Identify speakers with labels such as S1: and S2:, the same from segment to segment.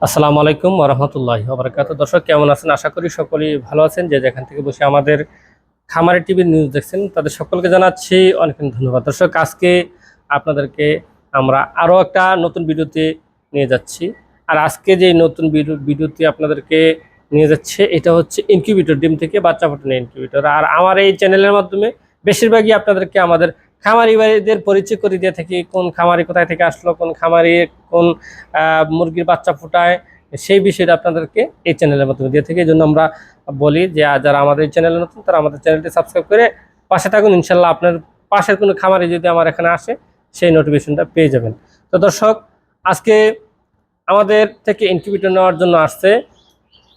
S1: আসসালামু আলাইকুম ওয়া রাহমাতুল্লাহি ওয়া বারাকাতুহু। দর্শক কেমন আছেন? আশা করি সকলেই ভালো আছেন। যে যেখান থেকে বসে আমাদের খামারে টিভির নিউজ দেখছেন তাদের সকলকে জানাচ্ছি অনেক অনেক ধন্যবাদ। দর্শক আজকে আপনাদেরকে আমরা আরও একটা নতুন ভিডিওতে নিয়ে যাচ্ছি। আর আজকে যে নতুন ভিডিওতে আপনাদেরকে নিয়ে যাচ্ছে এটা হচ্ছে ইনকিউবেটর, ডিম থেকে বাচ্চা ফোটানো ইনকিউবেটর। আর আমার এই চ্যানেলের মাধ্যমে বেশিরভাগই আপনাদেরকে আমাদের খামারি ভাইদের পরিচয় করে দিয়ে থাকি। কোন খামারি কোথায় থেকে আসলো, কোন খামারি কোন মুরগির বাচ্চা ফোটায়, সেই বিষয়টা আপনাদেরকে এই চ্যানেলের মাধ্যমে দিয়ে থাকি। এই জন্য আমরা বলি যে যারা আমাদের এই চ্যানেলে নতুন তারা আমাদের চ্যানেলটি সাবস্ক্রাইব করে পাশে থাকুন। ইনশাল্লাহ আপনার পাশের কোনো খামারি যদি আমার এখানে আসে সেই নোটিফিকেশনটা পেয়ে যাবেন। তো দর্শক আজকে আমাদের থেকে ইনকিউবেটর নেওয়ার জন্য আসছে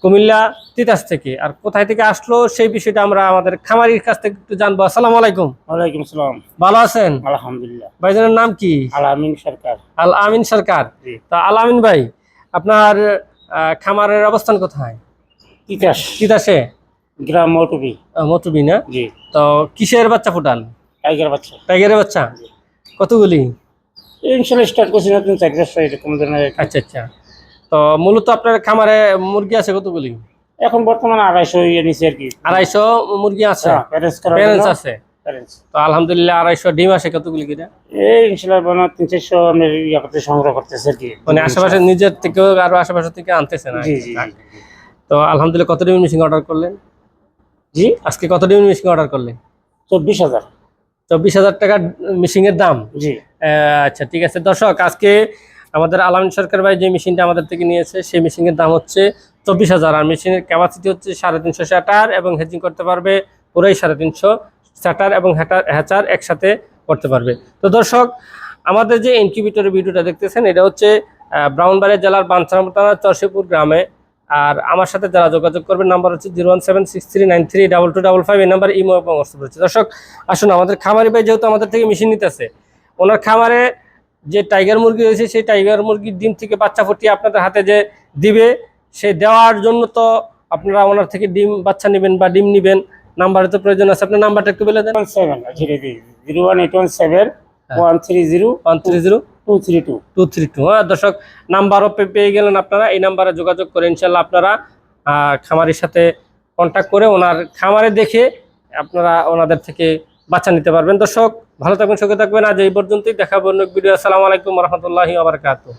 S1: কুমিল্লা তিতাস থেকে। আর কোথায় থেকে আসলো সেই বিষয়টা আমরা আমাদের খামারির কাছ থেকে একটু জানবো। আসসালামু আলাইকুম।
S2: ওয়ালাইকুম আসসালাম।
S1: ভালো আছেন?
S2: আলহামদুলিল্লাহ।
S1: ভাইজানের নাম কি?
S2: আল আমিন সরকার।
S1: আল আমিন সরকার।
S2: জি।
S1: তা আল আমিন ভাই, আপনার খামারের অবস্থান কোথায়? তিতাসে,
S2: গ্রাম মটুবি।
S1: মতুবি না?
S2: জি।
S1: তো কিসের বাচ্চা ফুটান?
S2: টাইগার বাচ্চা।
S1: টাইগারের বাচ্চা। কতগুলি?
S2: ইনশাল্লাহ স্টার্ট করছি নতুন 4-5 এরকম ধরনের।
S1: আচ্ছা আচ্ছা। তো মূলত আপনার খামারে মুরগি আছে কতগুলি?
S2: এখন বর্তমানে 250 নিচে আর কি।
S1: 250 মুরগি আছে,
S2: প্যারেন্টস করার
S1: প্যারেন্টস
S2: জন্য।
S1: আছে।
S2: প্যারেন্টস।
S1: তো আলহামদুলিল্লাহ 250 ডিম আসে কতগুলি কিনা?
S2: এই ইনশাল্লাহ 300-400 আমরা ইয়া করতে সংগ্রহ করতেছে আর কি।
S1: মানে আশেপাশে নিজের থেকেও আরো আশেপাশে থেকে আনতেছে না?
S2: জি জি।
S1: তো আলহামদুলিল্লাহ কত ডিম মেশিন অর্ডার করলেন?
S2: জি।
S1: আজকে কত ডিম মেশিন অর্ডার করলেন?
S2: 24,000।
S1: 24,000 টাকা মেশিনের দাম।
S2: জি।
S1: আচ্ছা ঠিক আছে। দর্শক আজকে আমাদের আল আমিন সরকার ভাই যে মেশিনটা আমাদের থেকে নিয়েছে সেই মেশিনের দাম হচ্ছে 24,000। আর মেশিনের ক্যাপাসিটি হচ্ছে 350 স্যাটার এবং হেজিং করতে পারবে পুরোই 350 স্যাটার এবং হ্যাচার একসাথে করতে পারবে। তো দর্শক আমাদের যে ইনকিউবেটরের ভিডিওটা দেখতেছেন এটা হচ্ছে ব্রাহ্মণবাড়িয়া জেলার বাঞ্ছারাম থানা চরশিপুর গ্রামে। আর আমার সাথে যারা যোগাযোগ করবেন নাম্বার হচ্ছে 01763932255। এই নাম্বার ইমো এবং হোয়াটসঅ্যাপ রয়েছে। দর্শক আসুন, আমাদের খামারি ভাই যেহেতু আমাদের থেকে মেশিন নিতেছে, ওনার খামারে যে টাইগার মুরগি রয়েছে সেই টাইগার মুরগির ডিম থেকে বাচ্চা ফুটিয়ে আপনাদের হাতে যে দিবে, সেই দেওয়ার জন্য তো আপনারা ওনার থেকে ডিম বাচ্চা নেবেন বা ডিম নেবেন, নাম্বারে তো প্রয়োজন আছে। আপনার নাম্বারটা একটু বলে দেন।
S2: 01871 130
S1: 130
S2: 232।
S1: 232। হ্যাঁ দর্শক, নাম্বারও পেয়ে গেলেন আপনারা। এই নাম্বারে যোগাযোগ করে ইনশাল্লাহ আপনারা খামারির সাথে কন্ট্যাক্ট করে ওনার খামারে দেখে আপনারা ওনাদের থেকে বাচ্চা নিতে পারবেন। দর্শক ভালো থাকবেন, সুখে থাকবেন। আজ এই পর্যন্তই, দেখাবো অন্য ভিডিও। আসসালামু আলাইকুম ওয়া রাহমাতুল্লাহি ওয়া বারাকাতুহু।